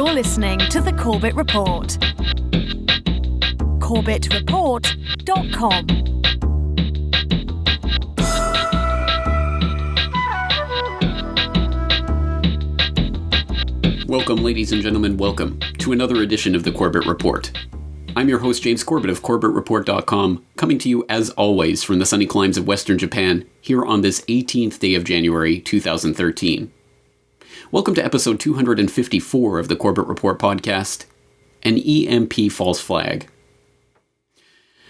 You're listening to the Corbett Report. CorbettReport.com. Welcome, ladies and gentlemen, welcome to another edition of the Corbett Report. I'm your host, James Corbett of CorbettReport.com, coming to you as always from the sunny climes of Western Japan, here on this 18th day of January 2013. Welcome to episode 254 of the Corbett Report podcast, an EMP False Flag.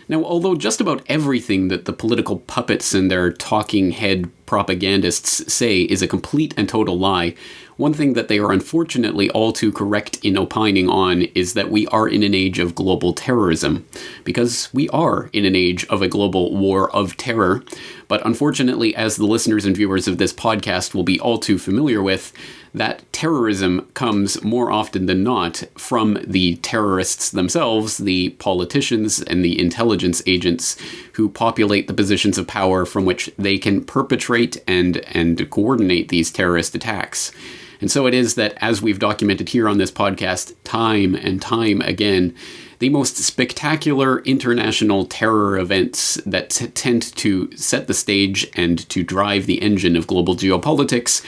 Now, although just about everything that the political puppets and their talking head propagandists say is a complete and total lie, one thing that they are unfortunately all too correct in opining on is that we are in an age of global terrorism, because we are in an age of a global war of terror. But unfortunately, as the listeners and viewers of this podcast will be all too familiar with, that terrorism comes more often than not from the terrorists themselves, the politicians and the intelligence agents who populate the positions of power from which they can perpetrate and coordinate these terrorist attacks. And so it is that, as we've documented here on this podcast time and time again, the most spectacular international terror events that tend to set the stage and to drive the engine of global geopolitics,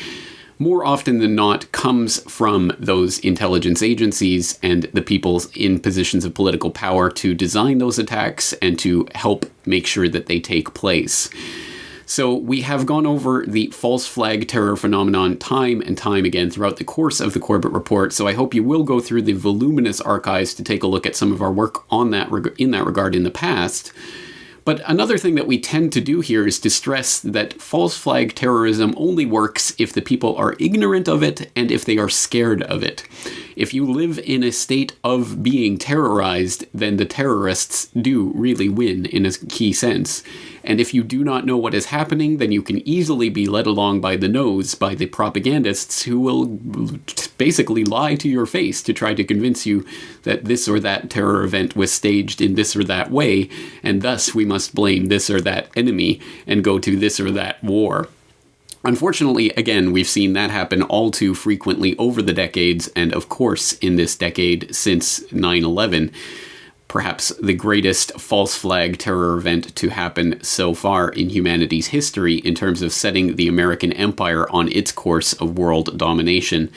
more often than not, comes from those intelligence agencies and the people in positions of political power to design those attacks and to help make sure that they take place. So we have gone over the false flag terror phenomenon time and time again throughout the course of the Corbett Report, so I hope you will go through the voluminous archives to take a look at some of our work on that in that regard in the past. But another thing that we tend to do here is to stress that false flag terrorism only works if the people are ignorant of it and if they are scared of it. If you live in a state of being terrorized, then the terrorists do really win in a key sense. And if you do not know what is happening, then you can easily be led along by the nose by the propagandists who will basically lie to your face to try to convince you that this or that terror event was staged in this or that way, and thus we must blame this or that enemy and go to this or that war. Unfortunately, again, we've seen that happen all too frequently over the decades, and of course in this decade since 9/11. Perhaps the greatest false flag terror event to happen so far in humanity's history in terms of setting the American empire on its course of world domination.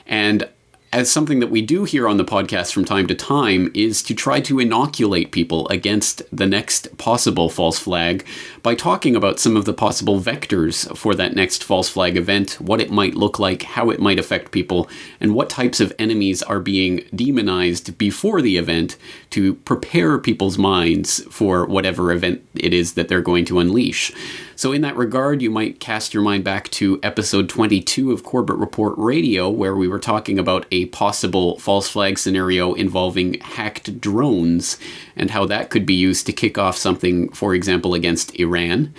And as something that we do here on the podcast from time to time is to try to inoculate people against the next possible false flag by talking about some of the possible vectors for that next false flag event, what it might look like, how it might affect people, and what types of enemies are being demonized before the event to prepare people's minds for whatever event it is that they're going to unleash. So in that regard, you might cast your mind back to episode 22 of Corbett Report Radio, where we were talking about a possible false flag scenario involving hacked drones and how that could be used to kick off something, for example, against Iran.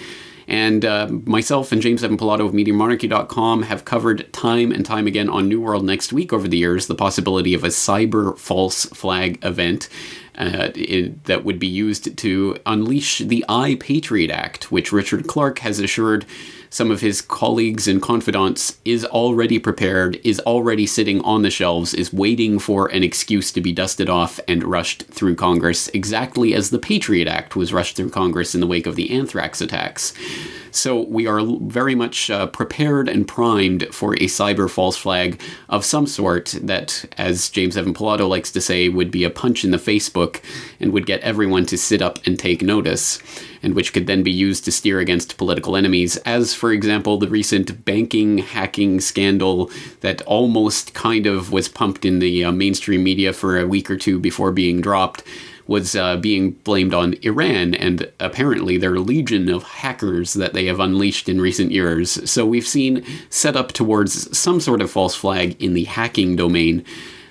And myself and James Evan Pilato of MediaMonarchy.com have covered time and time again on New World Next Week over the years the possibility of a cyber false flag event that would be used to unleash the I-Patriot Act, which Richard Clarke has assured some of his colleagues and confidants is already prepared, is already sitting on the shelves, is waiting for an excuse to be dusted off and rushed through Congress, exactly as the Patriot Act was rushed through Congress in the wake of the anthrax attacks. So we are very much prepared and primed for a cyber false flag of some sort that, as James Evan Pilato likes to say, would be a punch in the face book and would get everyone to sit up and take notice, and which could then be used to steer against political enemies, as, for example, the recent banking hacking scandal that almost kind of was pumped in the mainstream media for a week or two before being dropped, was being blamed on Iran and apparently their legion of hackers that they have unleashed in recent years. So we've seen set up towards some sort of false flag in the hacking domain,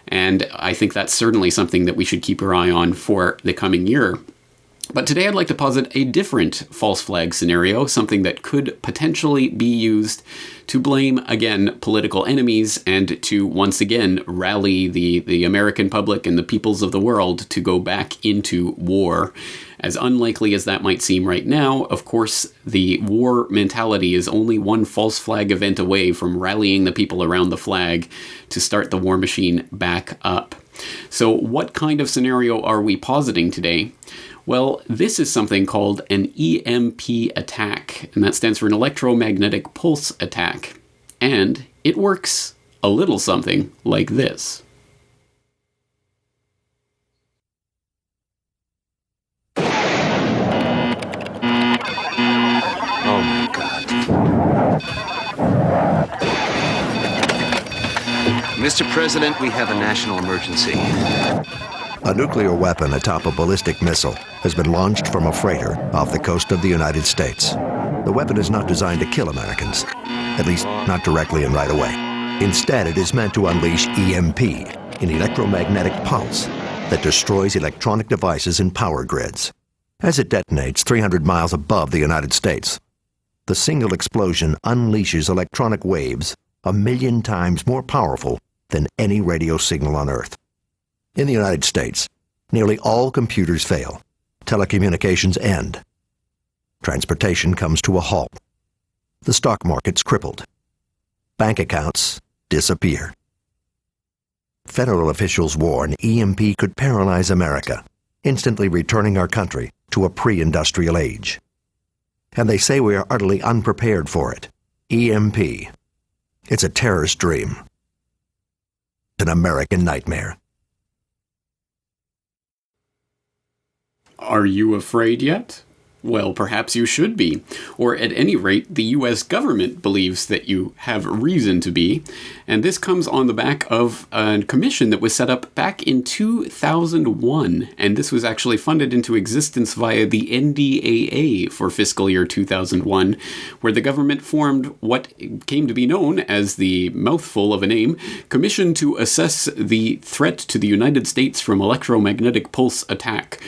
and I think that's certainly something that we should keep our eye on for the coming year. But today I'd like to posit a different false flag scenario, something that could potentially be used to blame, again, political enemies and to once again rally the American public and the peoples of the world to go back into war. As unlikely as that might seem right now, of course, the war mentality is only one false flag event away from rallying the people around the flag to start the war machine back up. So what kind of scenario are we positing today? Well, this is something called an EMP attack, and that stands for an electromagnetic pulse attack. And it works a little something like this. Oh my God. Mr. President, we have a national emergency. A nuclear weapon atop a ballistic missile has been launched from a freighter off the coast of the United States. The weapon is not designed to kill Americans, at least not directly and right away. Instead, it is meant to unleash EMP, an electromagnetic pulse that destroys electronic devices and power grids. As it detonates 300 miles above the United States, the single explosion unleashes electronic waves 1,000,000 times more powerful than any radio signal on Earth. In the United States, nearly all computers fail. Telecommunications end. Transportation comes to a halt. The stock market's crippled. Bank accounts disappear. Federal officials warn EMP could paralyze America, instantly returning our country to a pre-industrial age. And they say we are utterly unprepared for it. EMP. It's a terrorist dream. An American nightmare. Are you afraid yet? Well, perhaps you should be. Or at any rate, the US government believes that you have reason to be. And this comes on the back of a commission that was set up back in 2001. And this was actually funded into existence via the NDAA for fiscal year 2001, where the government formed what came to be known as the mouthful of a name, Commission to Assess the Threat to the United States from Electromagnetic Pulse Attack,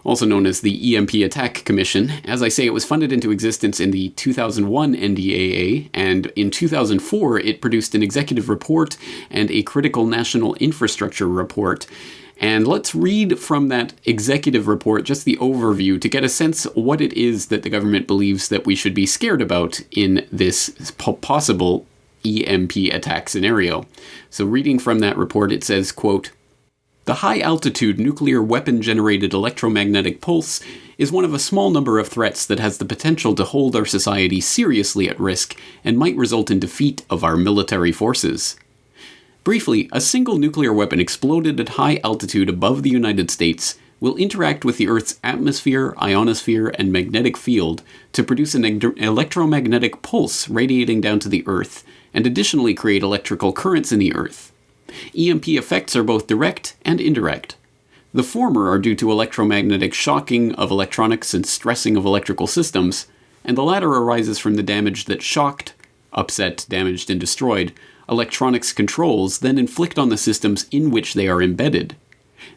also known as the EMP Attack Commission. As I say, it was funded into existence in the 2001 NDAA, and in 2004 it produced an executive report and a critical national infrastructure report. And let's read from that executive report just the overview to get a sense what it is that the government believes that we should be scared about in this possible EMP attack scenario. So reading from that report, it says, quote, "The high-altitude nuclear weapon-generated electromagnetic pulse is one of a small number of threats that has the potential to hold our society seriously at risk and might result in defeat of our military forces. Briefly, a single nuclear weapon exploded at high altitude above the United States will interact with the Earth's atmosphere, ionosphere, and magnetic field to produce an electromagnetic pulse radiating down to the Earth, and additionally create electrical currents in the Earth. EMP effects are both direct and indirect. The former are due to electromagnetic shocking of electronics and stressing of electrical systems, and the latter arises from the damage that shocked, upset, damaged, and destroyed electronics controls then inflict on the systems in which they are embedded.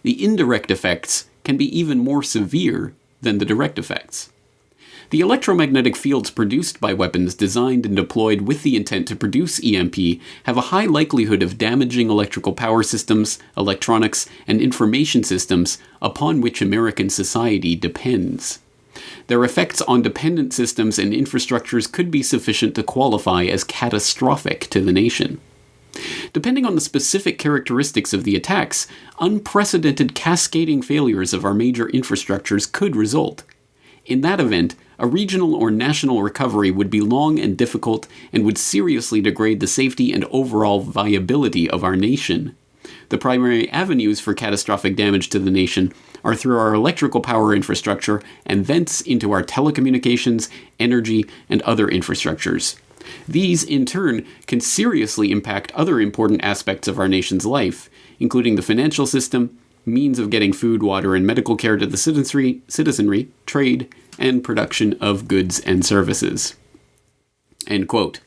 The indirect effects can be even more severe than the direct effects. The electromagnetic fields produced by weapons designed and deployed with the intent to produce EMP have a high likelihood of damaging electrical power systems, electronics, and information systems upon which American society depends. Their effects on dependent systems and infrastructures could be sufficient to qualify as catastrophic to the nation. Depending on the specific characteristics of the attacks, unprecedented cascading failures of our major infrastructures could result. In that event, a regional or national recovery would be long and difficult and would seriously degrade the safety and overall viability of our nation. The primary avenues for catastrophic damage to the nation are through our electrical power infrastructure and thence into our telecommunications, energy, and other infrastructures. These, in turn, can seriously impact other important aspects of our nation's life, including the financial system, means of getting food, water, and medical care to the citizenry, trade, and production of goods and services." End quote.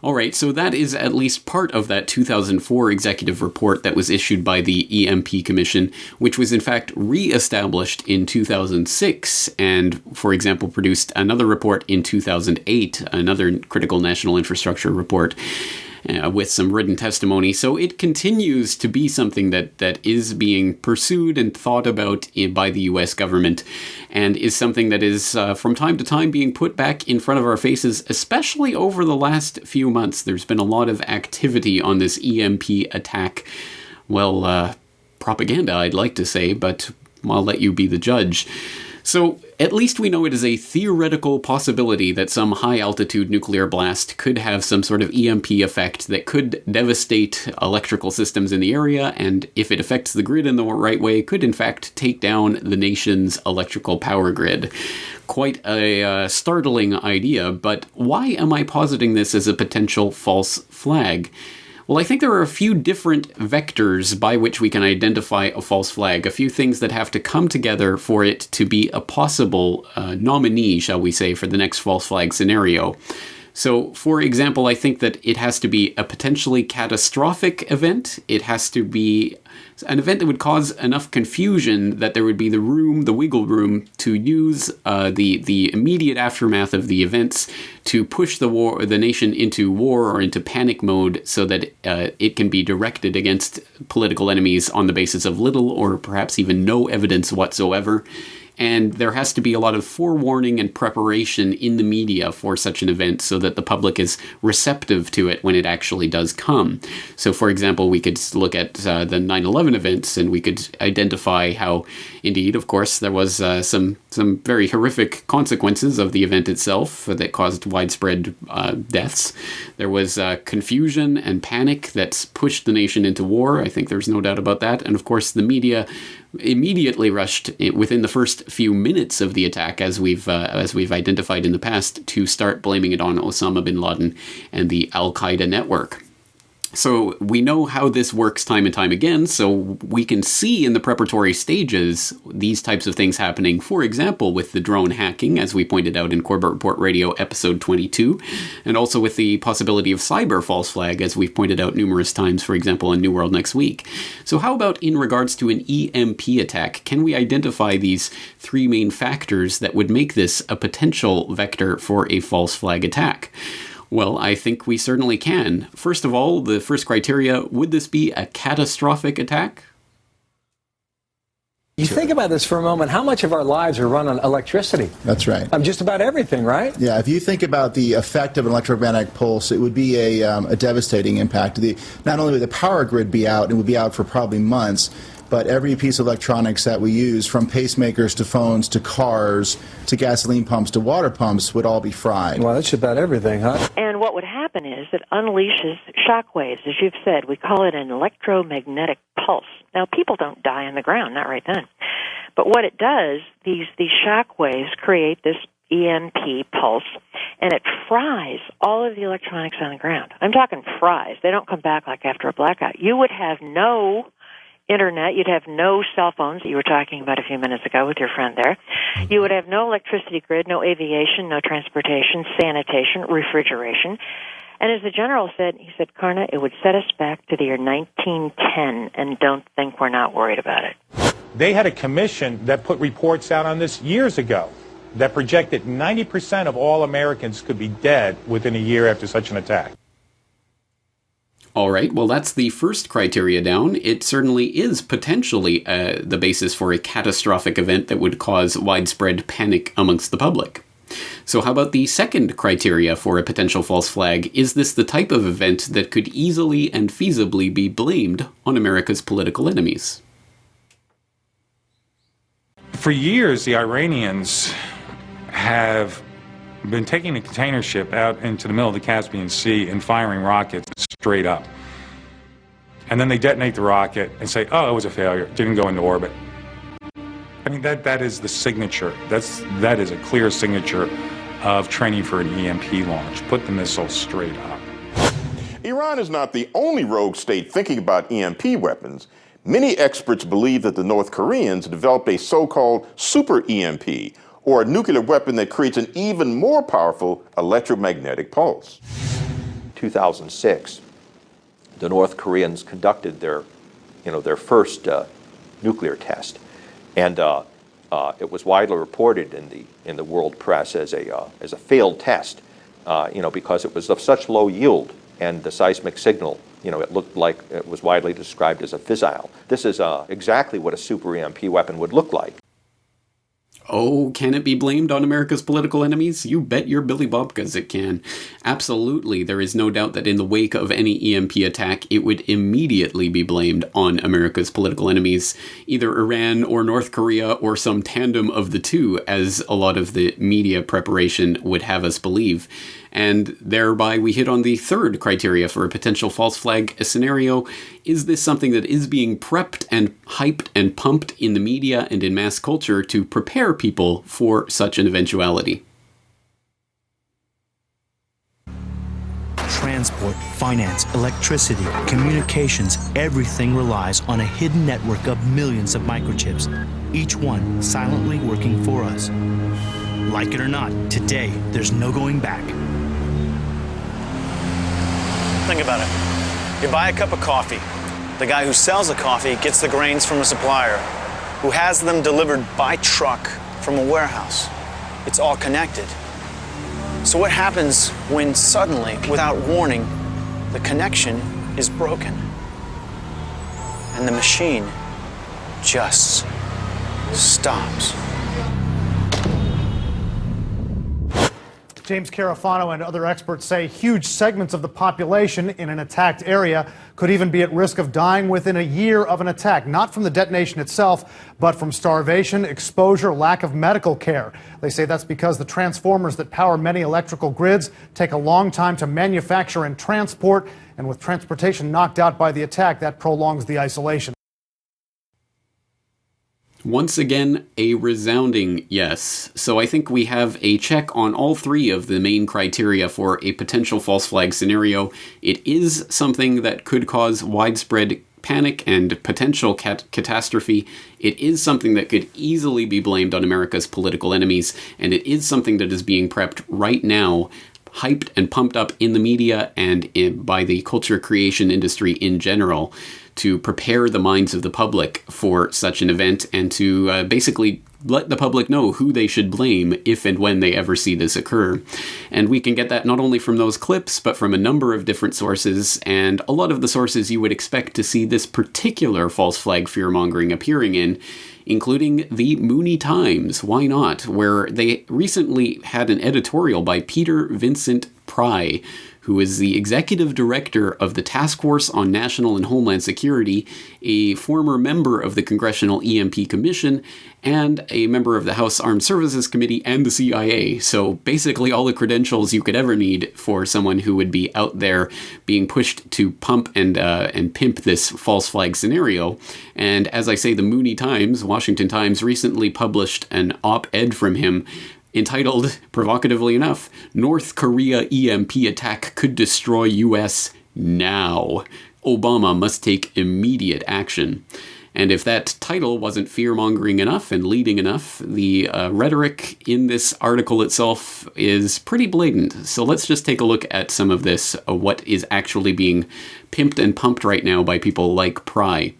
All right, so that is at least part of that 2004 executive report that was issued by the EMP Commission, which was in fact re-established in 2006 and, for example, produced another report in 2008, another critical national infrastructure report. With some written testimony. So it continues to be something that is being pursued and thought about by the U.S. government, and is something that is from time to time being put back in front of our faces, especially over the last few months. There's been a lot of activity on this EMP attack. Well, propaganda, I'd like to say, but I'll let you be the judge. So, at least we know it is a theoretical possibility that some high-altitude nuclear blast could have some sort of EMP effect that could devastate electrical systems in the area, and if it affects the grid in the right way, could in fact take down the nation's electrical power grid. Quite a startling idea, but why am I positing this as a potential false flag? Well, I think there are a few different vectors by which we can identify a false flag, a few things that have to come together for it to be a possible nominee, shall we say, for the next false flag scenario. So, for example, I think that it has to be a potentially catastrophic event. It has to be an event that would cause enough confusion that there would be the wiggle room to use the immediate aftermath of the events to push the nation into war or into panic mode so that it can be directed against political enemies on the basis of little or perhaps even no evidence whatsoever. And there has to be a lot of forewarning and preparation in the media for such an event so that the public is receptive to it when it actually does come. So, for example, we could look at the 9/11 events and we could identify how, indeed, of course, there was some very horrific consequences of the event itself that caused widespread deaths. There was confusion and panic that pushed the nation into war. I think there's no doubt about that. And, of course, the media immediately rushed within the first few minutes of the attack, as we've identified in the past, to start blaming it on Osama bin Laden and the Al-Qaeda network. So we know how this works time and time again, so we can see in the preparatory stages these types of things happening, for example, with the drone hacking, as we pointed out in Corbett Report Radio episode 22, and also with the possibility of cyber false flag, as we've pointed out numerous times, for example, in New World Next Week. So how about in regards to an EMP attack? Can we identify these three main factors that would make this a potential vector for a false flag attack? Well, I think we certainly can. First of all, the first criteria, would this be a catastrophic attack? You think about this for a moment, how much of our lives are run on electricity? That's right. Just about everything, right? Yeah, if you think about the effect of an electromagnetic pulse, it would be a devastating impact. Not only would the power grid be out, it would be out for probably months, but every piece of electronics that we use, from pacemakers to phones to cars to gasoline pumps to water pumps, would all be fried. Well, that's about everything, huh? And what would happen is it unleashes shock waves, as you've said. We call it an electromagnetic pulse. Now, people don't die on the ground, not right then. But what it does, these shock waves create this EMP pulse, and it fries all of the electronics on the ground. I'm talking fries. They don't come back like after a blackout. You would have no internet, you'd have no cell phones that you were talking about a few minutes ago with your friend there. You would have no electricity grid, no aviation, no transportation, sanitation, refrigeration. And as the general said, he said, Karna, it would set us back to the year 1910, and don't think we're not worried about it. They had a commission that put reports out on this years ago that projected 90% of all Americans could be dead within a year after such an attack. All right, well, that's the first criteria down. It certainly is potentially the basis for a catastrophic event that would cause widespread panic amongst the public. So how about the second criteria for a potential false flag? Is this the type of event that could easily and feasibly be blamed on America's political enemies? For years, the Iranians have been taking a container ship out into the middle of the Caspian Sea and firing rockets straight up. And then they detonate the rocket and say, oh, it was a failure, it didn't go into orbit. I mean, that is the signature. That is a clear signature of training for an EMP launch. Put the missile straight up. Iran is not the only rogue state thinking about EMP weapons. Many experts believe that the North Koreans developed a so-called super EMP, or a nuclear weapon that creates an even more powerful electromagnetic pulse. 2006, the North Koreans conducted their first nuclear test, and it was widely reported in the world press as a failed test, because it was of such low yield, and the seismic signal, it looked like it was widely described as a fissile. This is exactly what a super EMP weapon would look like. Oh, can it be blamed on America's political enemies? You bet your Billy Bobkas it can. Absolutely, there is no doubt that in the wake of any EMP attack, it would immediately be blamed on America's political enemies, either Iran or North Korea or some tandem of the two, as a lot of the media preparation would have us believe. And thereby we hit on the third criteria for a potential false flag scenario. Is this something that is being prepped and hyped and pumped in the media and in mass culture to prepare people for such an eventuality? Transport, finance, electricity, communications, everything relies on a hidden network of millions of microchips, each one silently working for us. Like it or not, today there's no going back. Think about it. You buy a cup of coffee. The guy who sells the coffee gets the grains from a supplier who has them delivered by truck from a warehouse. It's all connected. So what happens when suddenly, without warning, the connection is broken and the machine just stops? James Carafano and other experts say huge segments of the population in an attacked area could even be at risk of dying within a year of an attack, not from the detonation itself, but from starvation, exposure, lack of medical care. They say that's because the transformers that power many electrical grids take a long time to manufacture and transport, and with transportation knocked out by the attack, that prolongs the isolation. Once again, a resounding yes. So I think we have a check on all three of the main criteria for a potential false flag scenario. It is something that could cause widespread panic and potential catastrophe. It is something that could easily be blamed on America's political enemies, and it is something that is being prepped right now, hyped and pumped up in the media and by the culture creation industry in general, to prepare the minds of the public for such an event and to basically let the public know who they should blame if and when they ever see this occur. And we can get that not only from those clips, but from a number of different sources, and a lot of the sources you would expect to see this particular false flag fear-mongering appearing in, including the Mooney Times, why not, where they recently had an editorial by Peter Vincent Pry, who is the executive director of the Task Force on National and Homeland Security, a former member of the Congressional EMP Commission, and a member of the House Armed Services Committee and the CIA. So basically all the credentials you could ever need for someone who would be out there being pushed to pump and pimp this false flag scenario. And as I say, the Mooney Times, Washington Times, recently published an op-ed from him entitled, provocatively enough, "North Korea EMP Attack Could Destroy U.S. Now. Obama Must Take Immediate Action." And if that title wasn't fear-mongering enough and leading enough, the rhetoric in this article itself is pretty blatant. So let's just take a look at some of this, what is actually being pimped and pumped right now by people like Pry.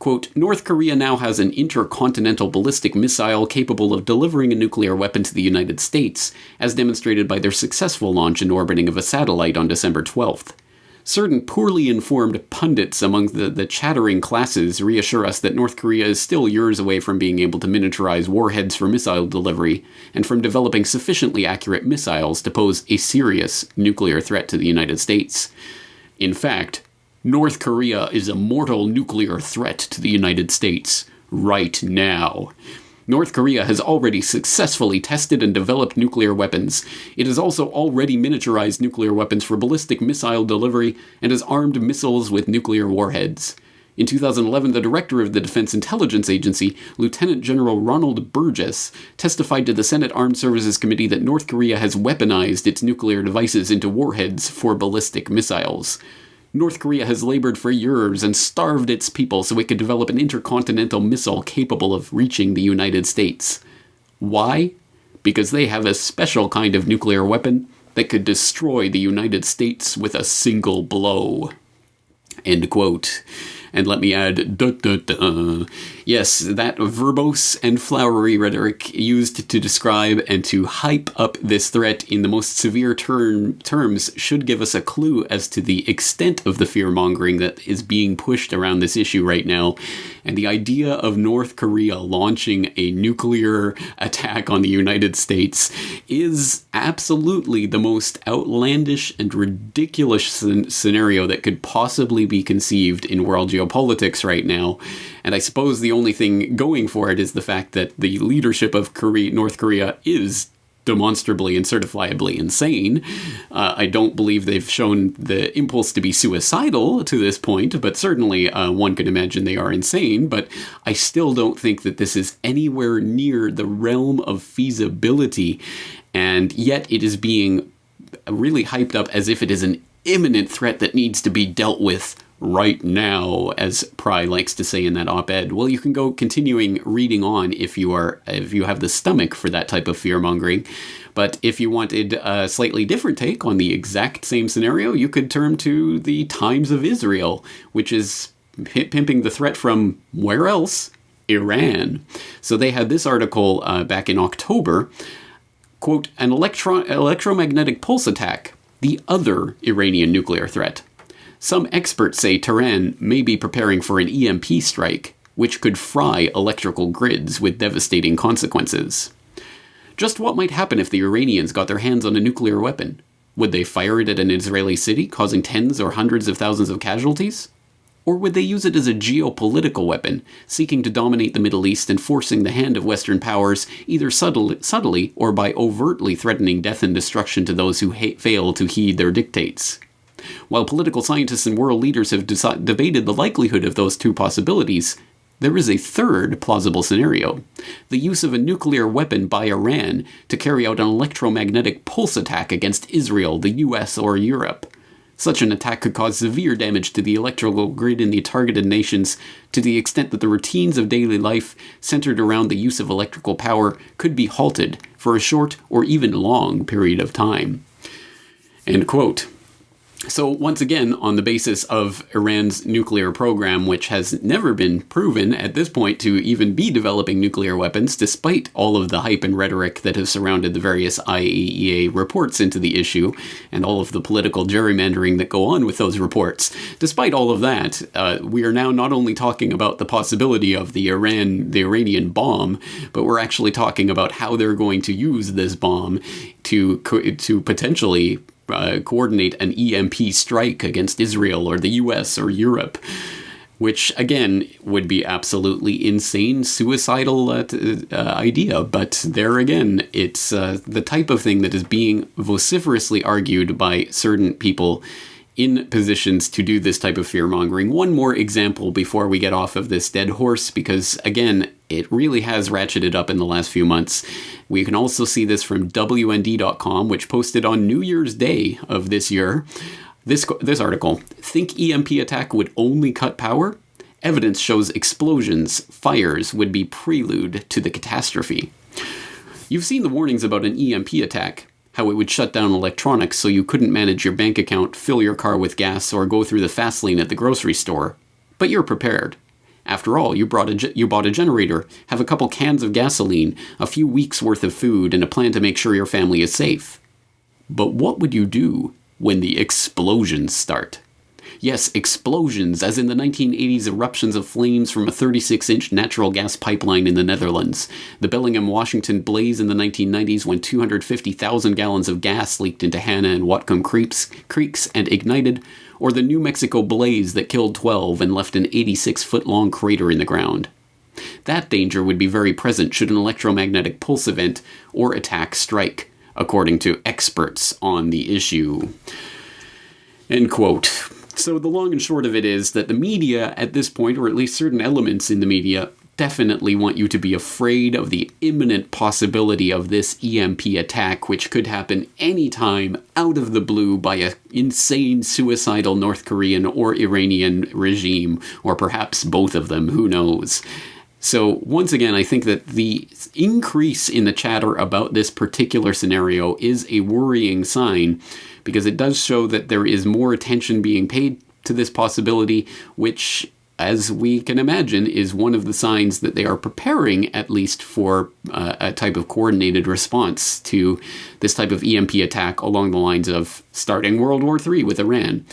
Quote, "North Korea now has an intercontinental ballistic missile capable of delivering a nuclear weapon to the United States, as demonstrated by their successful launch and orbiting of a satellite on December 12th. Certain poorly informed pundits among the chattering classes reassure us that North Korea is still years away from being able to miniaturize warheads for missile delivery, and from developing sufficiently accurate missiles to pose a serious nuclear threat to the United States. In fact, North Korea is a mortal nuclear threat to the United States right now. North Korea has already successfully tested and developed nuclear weapons. It has also already miniaturized nuclear weapons for ballistic missile delivery and has armed missiles with nuclear warheads. In 2011, the director of the Defense Intelligence Agency, Lieutenant General Ronald Burgess, testified to the Senate Armed Services Committee that North Korea has weaponized its nuclear devices into warheads for ballistic missiles. North Korea has labored for years and starved its people so it could develop an intercontinental missile capable of reaching the United States. Why? Because they have a special kind of nuclear weapon that could destroy the United States with a single blow. End quote. And let me add, yes, that verbose and flowery rhetoric used to describe and to hype up this threat in the most severe terms should give us a clue as to the extent of the fear-mongering that is being pushed around this issue right now. And the idea of North Korea launching a nuclear attack on the United States is absolutely the most outlandish and ridiculous scenario that could possibly be conceived in world geopolitics right now. And I suppose the only thing going for it is the fact that the leadership of North Korea is demonstrably and certifiably insane. I don't believe they've shown the impulse to be suicidal to this point, but certainly one could imagine they are insane. But I still don't think that this is anywhere near the realm of feasibility, and yet it is being really hyped up as if it is an imminent threat that needs to be dealt with right now, as Pry likes to say in that op-ed. Well, you can go continuing reading on if you have the stomach for that type of fear-mongering. But if you wanted a slightly different take on the exact same scenario, you could turn to the Times of Israel, which is pimping the threat from where else? Iran. So they had this article back in October, quote, an electromagnetic pulse attack, the other Iranian nuclear threat. Some experts say Tehran may be preparing for an EMP strike, which could fry electrical grids with devastating consequences. Just what might happen if the Iranians got their hands on a nuclear weapon? Would they fire it at an Israeli city, causing tens or hundreds of thousands of casualties? Or would they use it as a geopolitical weapon, seeking to dominate the Middle East and forcing the hand of Western powers, either subtly or by overtly threatening death and destruction to those who fail to heed their dictates? While political scientists and world leaders have debated the likelihood of those two possibilities, there is a third plausible scenario: the use of a nuclear weapon by Iran to carry out an electromagnetic pulse attack against Israel, the US, or Europe. Such an attack could cause severe damage to the electrical grid in the targeted nations, to the extent that the routines of daily life centered around the use of electrical power could be halted for a short or even long period of time. End quote. So once again, on the basis of Iran's nuclear program, which has never been proven at this point to even be developing nuclear weapons, despite all of the hype and rhetoric that have surrounded the various IAEA reports into the issue, and all of the political gerrymandering that go on with those reports. Despite all of that, we are now not only talking about the possibility of the Iranian bomb, but we're actually talking about how they're going to use this bomb to potentially coordinate an EMP strike against Israel or the US or Europe, which again would be absolutely insane, suicidal idea. But there again, it's the type of thing that is being vociferously argued by certain people in positions to do this type of fear-mongering. One more example before we get off of this dead horse, because again, it really has ratcheted up in the last few months. We can also see this from WND.com, which posted on New Year's Day of this year. This article: think EMP attack would only cut power? Evidence shows explosions, fires would be prelude to the catastrophe. You've seen the warnings about an EMP attack, how it would shut down electronics so you couldn't manage your bank account, fill your car with gas, or go through the fast lane at the grocery store. But you're prepared. After all, you bought a generator, have a couple cans of gasoline, a few weeks' worth of food, and a plan to make sure your family is safe. But what would you do when the explosions start? Yes, explosions, as in the 1980s eruptions of flames from a 36-inch natural gas pipeline in the Netherlands, the Bellingham-Washington blaze in the 1990s when 250,000 gallons of gas leaked into Hannah and Whatcom creeks and ignited, or the New Mexico blaze that killed 12 and left an 86-foot-long crater in the ground. That danger would be very present should an electromagnetic pulse event or attack strike, according to experts on the issue. End quote. So the long and short of it is that the media at this point, or at least certain elements in the media, definitely want you to be afraid of the imminent possibility of this EMP attack, which could happen anytime out of the blue by an insane, suicidal North Korean or Iranian regime, or perhaps both of them, who knows. So once again, I think that the increase in the chatter about this particular scenario is a worrying sign, because it does show that there is more attention being paid to this possibility, which, as we can imagine, is one of the signs that they are preparing at least for a type of coordinated response to this type of EMP attack along the lines of starting World War III with Iran.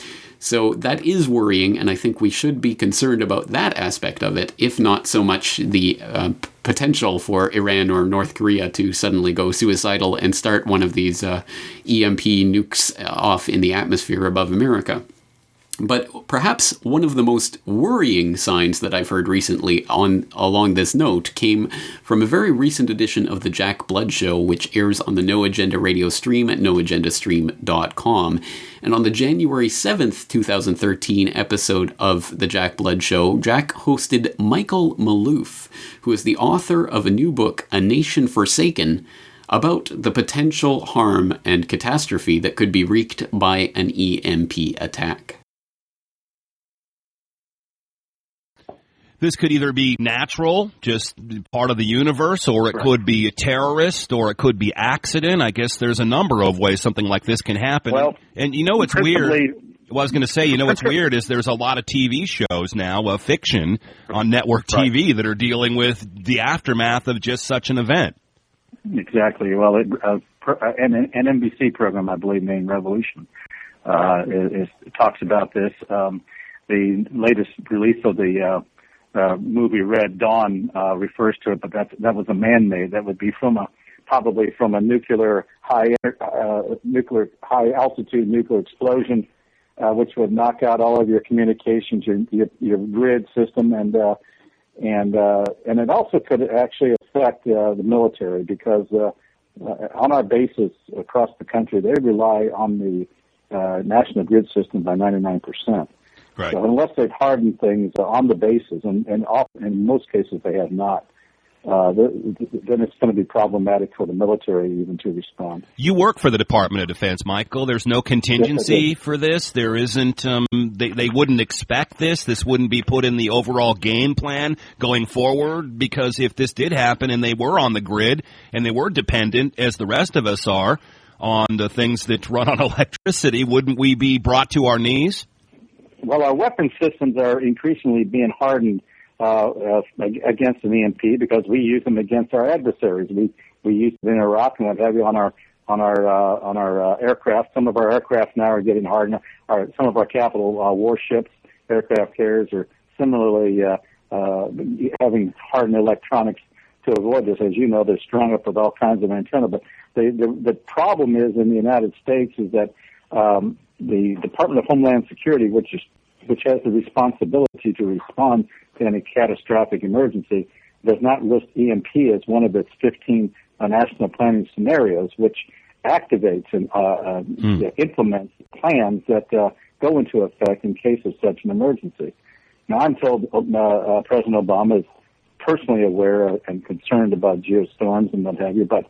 So that is worrying, and I think we should be concerned about that aspect of it, if not so much the potential for Iran or North Korea to suddenly go suicidal and start one of these EMP nukes off in the atmosphere above America. But perhaps one of the most worrying signs that I've heard recently along this note came from a very recent edition of the Jack Blood Show, which airs on the No Agenda radio stream at noagendastream.com. And on the January 7th, 2013 episode of the Jack Blood Show, Jack hosted Michael Maloof, who is the author of a new book, A Nation Forsaken, about the potential harm and catastrophe that could be wreaked by an EMP attack. This could either be natural, just part of the universe, or it could be a terrorist, or it could be accident. I guess there's a number of ways something like this can happen. Well, and you know what's weird? Well, I was going to say, what's weird is there's a lot of TV shows now, fiction on network TV that are dealing with the aftermath of just such an event. Exactly. Well, an NBC program, I believe, named Revolution, talks about this. The latest release of the movie Red Dawn refers to it, but that was a man-made. That would be probably from a nuclear high altitude nuclear explosion, which would knock out all of your communications, your grid system, and it also could actually affect the military, because on our bases across the country, they rely on the national grid system by 99%. Right. So unless they've hardened things on the bases, and often, in most cases they have not, then it's going to be problematic for the military even to respond. You work for the Department of Defense, Michael. There's no contingency for this. There isn't. They wouldn't expect this. This wouldn't be put in the overall game plan going forward, because if this did happen and they were on the grid and they were dependent, as the rest of us are, on the things that run on electricity, wouldn't we be brought to our knees? Well, our weapon systems are increasingly being hardened against an EMP, because we use them against our adversaries. We use them in Iraq and what have you on our aircraft. Some of our aircraft now are getting hardened. Some of our capital warships, aircraft carriers, are similarly having hardened electronics to avoid this. As you know, they're strung up with all kinds of antenna. But the problem is in the United States is that the Department of Homeland Security, which has the responsibility to respond to any catastrophic emergency, does not list EMP as one of its 15 national planning scenarios, which activates and implements plans that go into effect in case of such an emergency. Now, I'm told President Obama is personally aware and concerned about geostorms and what have you, but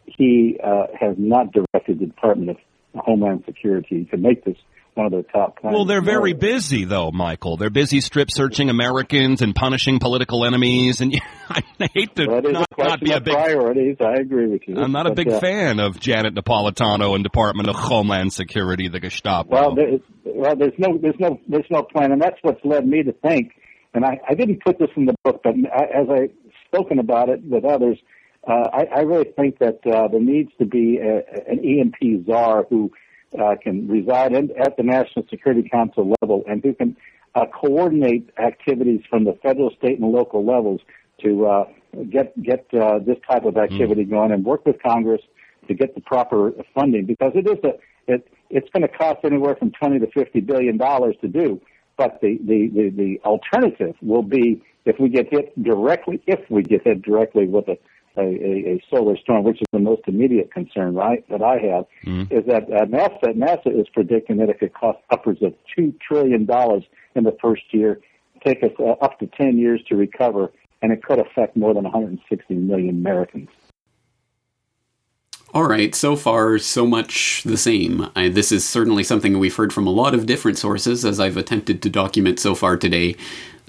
he has not directed the Department of Homeland Security to make this one of their top plans. Well, they're very busy, though, Michael. They're busy strip-searching Americans and punishing political enemies. And I hate to not be a big priorities. I agree with you. I'm not a big fan of Janet Napolitano and Department of Homeland Security, the Gestapo. Well, there's no plan, and that's what's led me to think. And I didn't put this in the book, but as I've spoken about it with others, I really think that there needs to be an EMP czar who can reside at the National Security Council level and who can coordinate activities from the federal, state, and local levels to get this type of activity going, and work with Congress to get the proper funding, because it's going to cost anywhere from $20 to $50 billion to do. But the alternative will be if we get hit directly with a solar storm, which is the most immediate concern, right, that I have, is that NASA is predicting that it could cost upwards of $2 trillion in the first year, take us up to 10 years to recover, and it could affect more than 160 million Americans. All right, so far, so much the same. This is certainly something we've heard from a lot of different sources, as I've attempted to document so far today.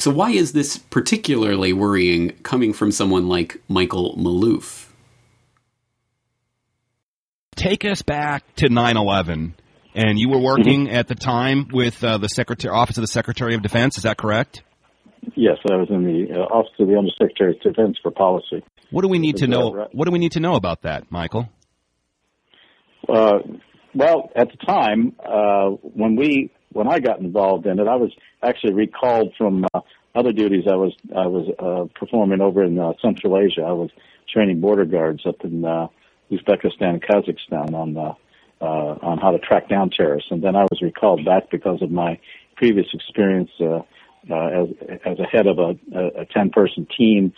So why is this particularly worrying coming from someone like Michael Maloof? Take us back to 9/11, and you were working at the time with the Office of the Secretary of Defense. Is that correct? Yes, I was in the Office of the Undersecretary of Defense for Policy. What do we need to know? Right? What do we need to know about that, Michael? Well, at the time, when I got involved in it, I was actually recalled from other duties I was performing over in Central Asia. I was training border guards up in Uzbekistan and Kazakhstan on how to track down terrorists, and then I was recalled back because of my previous experience as a head of a 10-person team,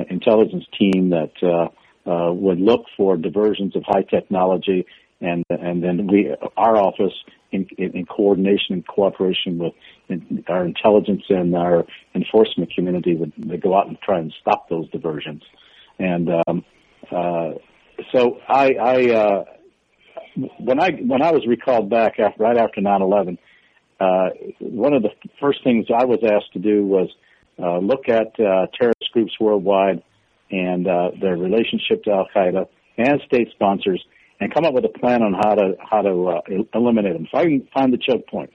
intelligence team that would look for diversions of high technology. And then our office, in coordination and cooperation with our intelligence and our enforcement community, would go out and try and stop those diversions. And so when I was recalled back right after 9/11, one of the first things I was asked to do was look at terrorist groups worldwide and their relationship to Al Qaeda and state sponsors, and come up with a plan on how to eliminate them. Find the choke points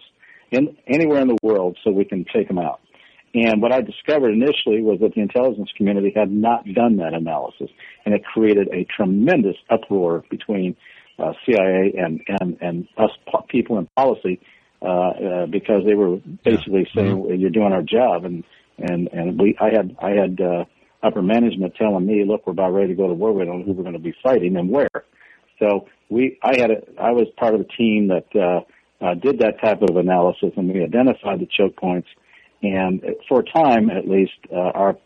anywhere in the world so we can take them out. And what I discovered initially was that the intelligence community had not done that analysis, and it created a tremendous uproar between CIA and us people in policy because they were basically saying, "You're doing our job," and I had upper management telling me, "Look, we're about ready to go to war. We don't know who we're going to be fighting and where." So I was part of the team that did that type of analysis, and we identified the choke points. And for a time, at least, our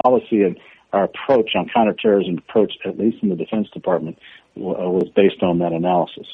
policy and our approach on counterterrorism approach, at least in the Defense Department, was based on that analysis.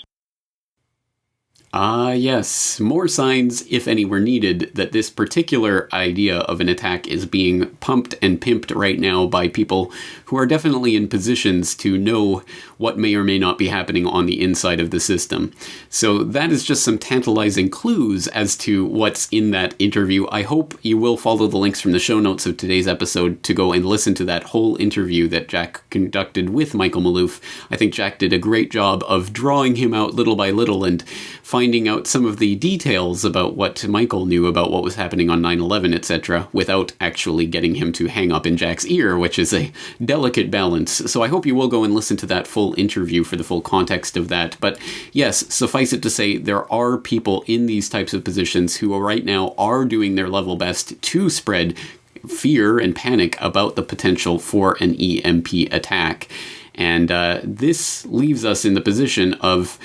Yes. More signs, if any, were needed that this particular idea of an attack is being pumped and pimped right now by people who are definitely in positions to know what may or may not be happening on the inside of the system. So that is just some tantalizing clues as to what's in that interview. I hope you will follow the links from the show notes of today's episode to go and listen to that whole interview that Jack conducted with Michael Maloof. I think Jack did a great job of drawing him out little by little and finding out some of the details about what Michael knew about what was happening on 9/11, etc., without actually getting him to hang up in Jack's ear, which is a delicate balance. So I hope you will go and listen to that full interview for the full context of that. But yes, suffice it to say, there are people in these types of positions who right now are doing their level best to spread fear and panic about the potential for an EMP attack. And this leaves us in the position of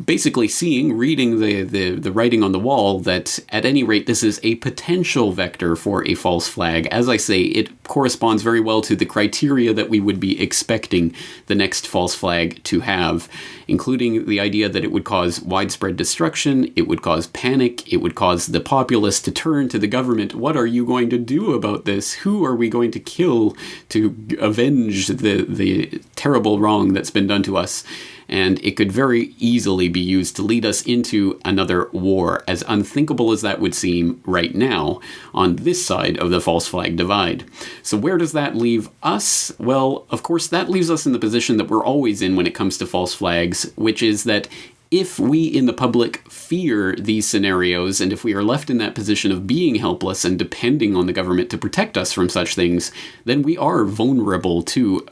basically reading the writing on the wall that at any rate this is a potential vector for a false flag. As I say, it corresponds very well to the criteria that we would be expecting the next false flag to have, including the idea that it would cause widespread destruction, it would cause panic, it would cause the populace to turn to the government. What are you going to do about this? Who are we going to kill to avenge the terrible wrong that's been done to us? And it could very easily be used to lead us into another war, as unthinkable as that would seem right now on this side of the false flag divide. So where does that leave us? Well, of course, that leaves us in the position that we're always in when it comes to false flags, which is that if we in the public fear these scenarios, and if we are left in that position of being helpless and depending on the government to protect us from such things, then we are vulnerable to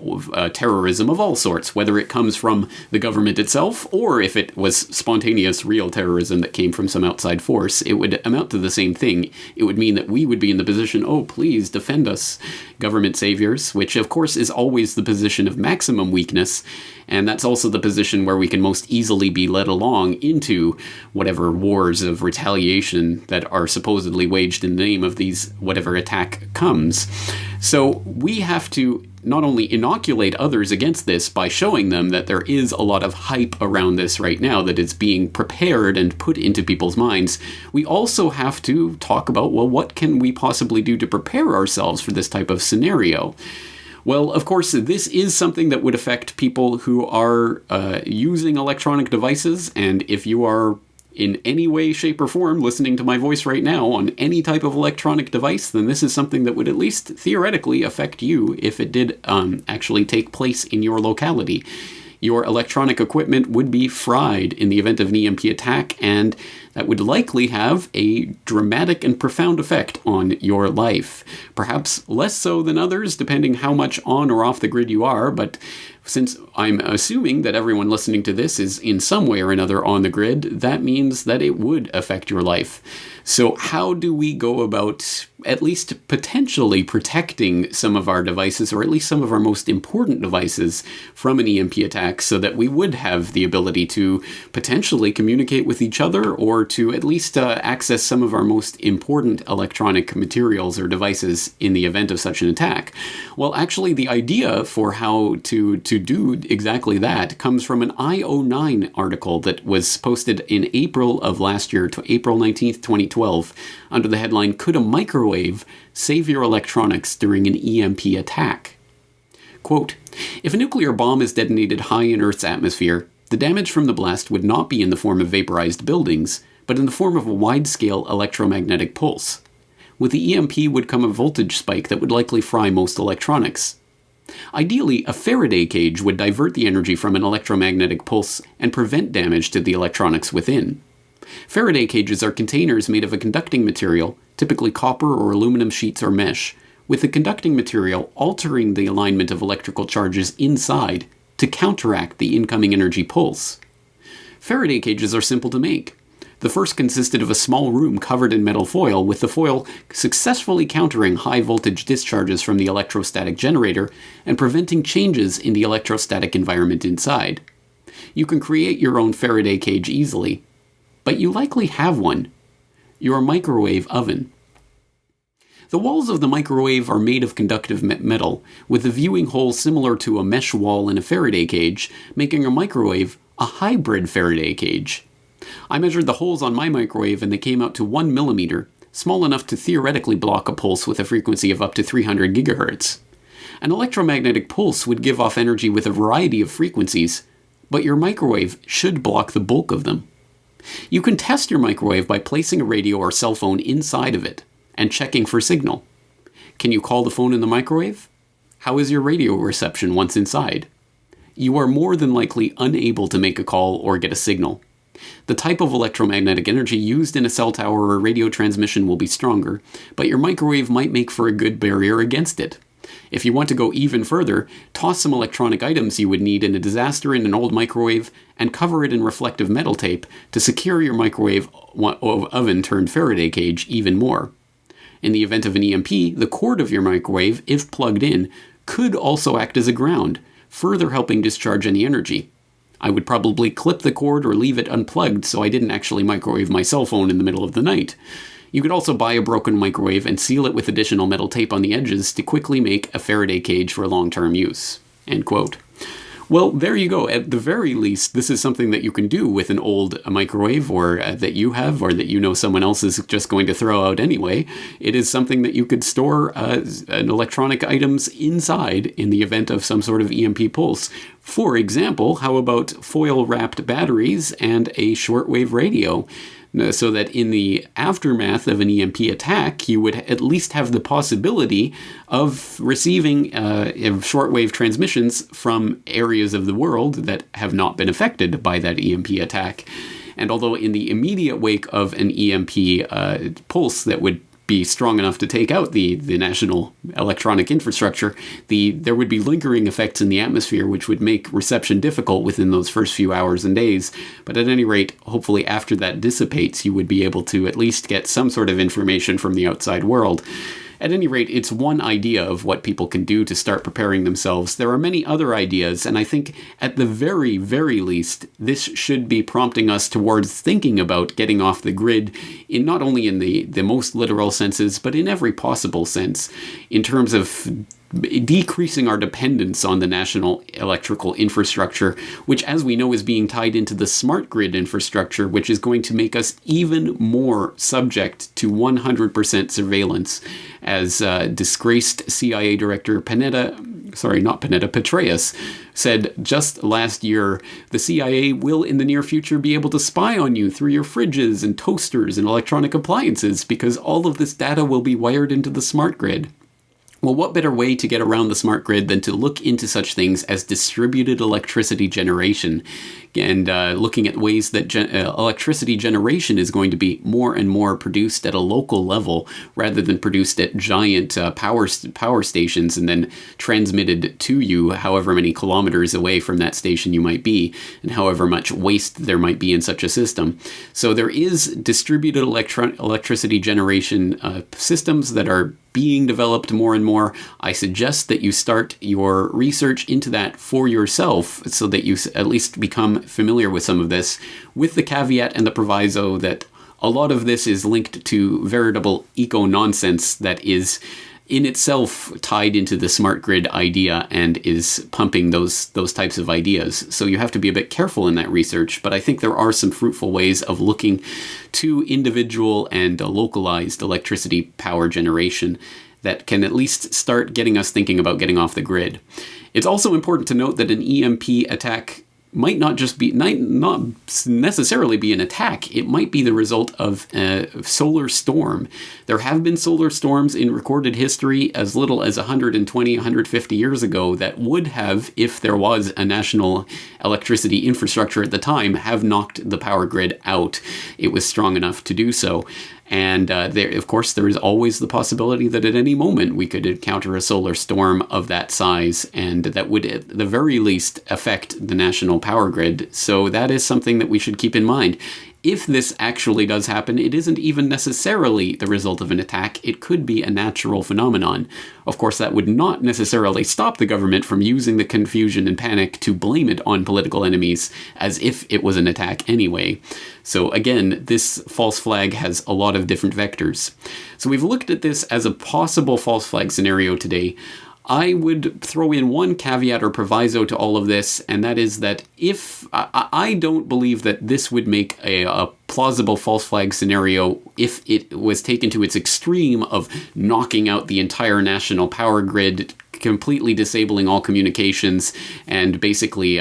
terrorism of all sorts, whether it comes from the government itself, or if it was spontaneous, real terrorism that came from some outside force. It would amount to the same thing. It would mean that we would be in the position, oh, please defend us, government saviors, which of course is always the position of maximum weakness. And that's also the position where we can most easily be led along into whatever wars of retaliation that are supposedly waged in the name of these whatever attack comes. So we have to not only inoculate others against this by showing them that there is a lot of hype around this right now, that it's being prepared and put into people's minds, we also have to talk about, well, what can we possibly do to prepare ourselves for this type of scenario? Well, of course, this is something that would affect people who are using electronic devices, and if you are in any way, shape, or form listening to my voice right now on any type of electronic device, then this is something that would at least theoretically affect you if it did actually take place in your locality. Your electronic equipment would be fried in the event of an EMP attack, and that would likely have a dramatic and profound effect on your life. Perhaps less so than others, depending how much on or off the grid you are, but since I'm assuming that everyone listening to this is in some way or another on the grid, that means that it would affect your life. So how do we go about at least potentially protecting some of our devices, or at least some of our most important devices, from an EMP attack so that we would have the ability to potentially communicate with each other, or to at least access some of our most important electronic materials or devices in the event of such an attack? Well, actually, the idea for how to do exactly that comes from an IO9 article that was posted in April of last year, to April 19th, 2012, under the headline, "Could a Microwave Save Your Electronics During an EMP Attack?" Quote, "If a nuclear bomb is detonated high in Earth's atmosphere, the damage from the blast would not be in the form of vaporized buildings, but in the form of a wide-scale electromagnetic pulse. With the EMP would come a voltage spike that would likely fry most electronics. Ideally, a Faraday cage would divert the energy from an electromagnetic pulse and prevent damage to the electronics within. Faraday cages are containers made of a conducting material, typically copper or aluminum sheets or mesh, with the conducting material altering the alignment of electrical charges inside to counteract the incoming energy pulse. Faraday cages are simple to make. The first consisted of a small room covered in metal foil, with the foil successfully countering high-voltage discharges from the electrostatic generator and preventing changes in the electrostatic environment inside. You can create your own Faraday cage easily, but you likely have one: your microwave oven. The walls of the microwave are made of conductive metal, with the viewing hole similar to a mesh wall in a Faraday cage, making a microwave a hybrid Faraday cage. I measured the holes on my microwave and they came out to 1 millimeter, small enough to theoretically block a pulse with a frequency of up to 300 gigahertz. An electromagnetic pulse would give off energy with a variety of frequencies, but your microwave should block the bulk of them. You can test your microwave by placing a radio or cell phone inside of it and checking for signal. Can you call the phone in the microwave? How is your radio reception once inside? You are more than likely unable to make a call or get a signal. The type of electromagnetic energy used in a cell tower or radio transmission will be stronger, but your microwave might make for a good barrier against it. If you want to go even further, toss some electronic items you would need in a disaster in an old microwave and cover it in reflective metal tape to secure your microwave oven turned Faraday cage even more. In the event of an EMP, the cord of your microwave, if plugged in, could also act as a ground, further helping discharge any energy. I would probably clip the cord or leave it unplugged so I didn't actually microwave my cell phone in the middle of the night. You could also buy a broken microwave and seal it with additional metal tape on the edges to quickly make a Faraday cage for long-term use." End quote. Well, there you go. At the very least, this is something that you can do with an old microwave, or that you have, or that you know someone else is just going to throw out anyway. It is something that you could store an electronic items inside in the event of some sort of EMP pulse. For example, how about foil-wrapped batteries and a shortwave radio? So that in the aftermath of an EMP attack, you would at least have the possibility of receiving shortwave transmissions from areas of the world that have not been affected by that EMP attack. And although in the immediate wake of an EMP pulse that would be strong enough to take out the national electronic infrastructure, there would be lingering effects in the atmosphere which would make reception difficult within those first few hours and days. But at any rate, hopefully after that dissipates, you would be able to at least get some sort of information from the outside world. At any rate, it's one idea of what people can do to start preparing themselves. There are many other ideas, and I think at the very, very least, this should be prompting us towards thinking about getting off the grid, in not only in the most literal senses, but in every possible sense, in terms of decreasing our dependence on the national electrical infrastructure, which, as we know, is being tied into the smart grid infrastructure, which is going to make us even more subject to 100% surveillance, as disgraced CIA Director Panetta Petraeus said just last year, the CIA will in the near future be able to spy on you through your fridges and toasters and electronic appliances because all of this data will be wired into the smart grid. Well, what better way to get around the smart grid than to look into such things as distributed electricity generation and looking at ways that electricity generation is going to be more and more produced at a local level rather than produced at giant power stations and then transmitted to you however many kilometers away from that station you might be and however much waste there might be in such a system. So there is distributed electricity generation systems that are being developed more and more. I suggest that you start your research into that for yourself so that you at least become familiar with some of this, with the caveat and the proviso that a lot of this is linked to veritable eco-nonsense that is in itself tied into the smart grid idea and is pumping those types of ideas. So you have to be a bit careful in that research, but I think there are some fruitful ways of looking to individual and localized electricity power generation that can at least start getting us thinking about getting off the grid. It's also important to note that an EMP attack might not necessarily be an attack. It might be the result of a solar storm. There have been solar storms in recorded history as little as 120, 150 years ago that would have, if there was a national electricity infrastructure at the time, have knocked the power grid out. It was strong enough to do so. And of course, there is always the possibility that at any moment we could encounter a solar storm of that size, and that would at the very least affect the national power grid. So that is something that we should keep in mind. If this actually does happen, it isn't even necessarily the result of an attack. It could be a natural phenomenon. Of course, that would not necessarily stop the government from using the confusion and panic to blame it on political enemies as if it was an attack anyway. So again, this false flag has a lot of different vectors. So we've looked at this as a possible false flag scenario today. I would throw in one caveat or proviso to all of this, and that is that if I don't believe that this would make a plausible false flag scenario if it was taken to its extreme of knocking out the entire national power grid, completely disabling all communications, and basically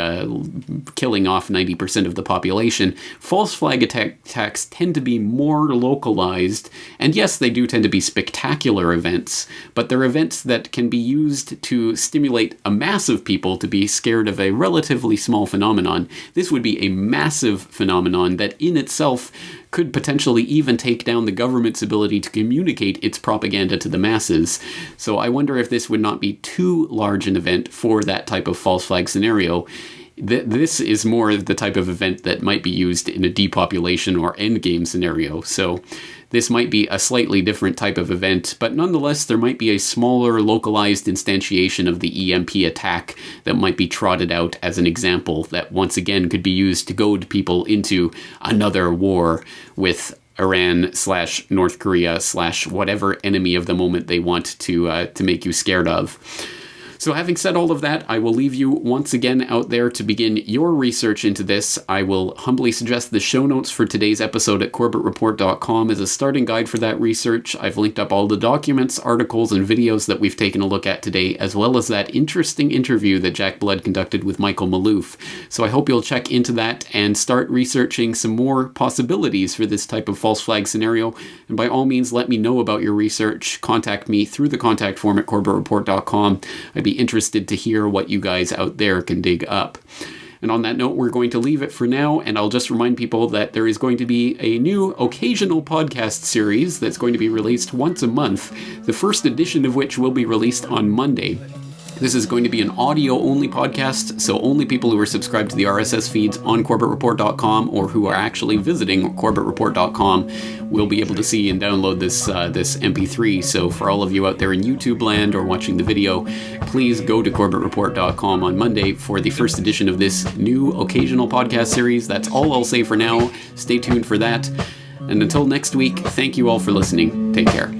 killing off 90% of the population. False flag attacks tend to be more localized, and yes, they do tend to be spectacular events, but they're events that can be used to stimulate a mass of people to be scared of a relatively small phenomenon. This would be a massive phenomenon that in itself could potentially even take down the government's ability to communicate its propaganda to the masses. So I wonder if this would not be too large an event for that type of false flag scenario. This is more the type of event that might be used in a depopulation or endgame scenario. So this might be a slightly different type of event, but nonetheless, there might be a smaller localized instantiation of the EMP attack that might be trotted out as an example that once again could be used to goad people into another war with Iran/North Korea/whatever enemy of the moment they want to make you scared of. So having said all of that, I will leave you once again out there to begin your research into this. I will humbly suggest the show notes for today's episode at CorbettReport.com as a starting guide for that research. I've linked up all the documents, articles, and videos that we've taken a look at today, as well as that interesting interview that Jack Blood conducted with Michael Maloof. So I hope you'll check into that and start researching some more possibilities for this type of false flag scenario. And by all means, let me know about your research. Contact me through the contact form at CorbettReport.com. I'd be interested to hear what you guys out there can dig up. And on that note, we're going to leave it for now, and I'll just remind people that there is going to be a new occasional podcast series that's going to be released once a month, the first edition of which will be released on Monday. This is going to be an audio-only podcast, so only people who are subscribed to the RSS feeds on CorbettReport.com or who are actually visiting CorbettReport.com will be able to see and download this MP3. So for all of you out there in YouTube land or watching the video, please go to CorbettReport.com on Monday for the first edition of this new occasional podcast series. That's all I'll say for now. Stay tuned for that. And until next week, thank you all for listening. Take care.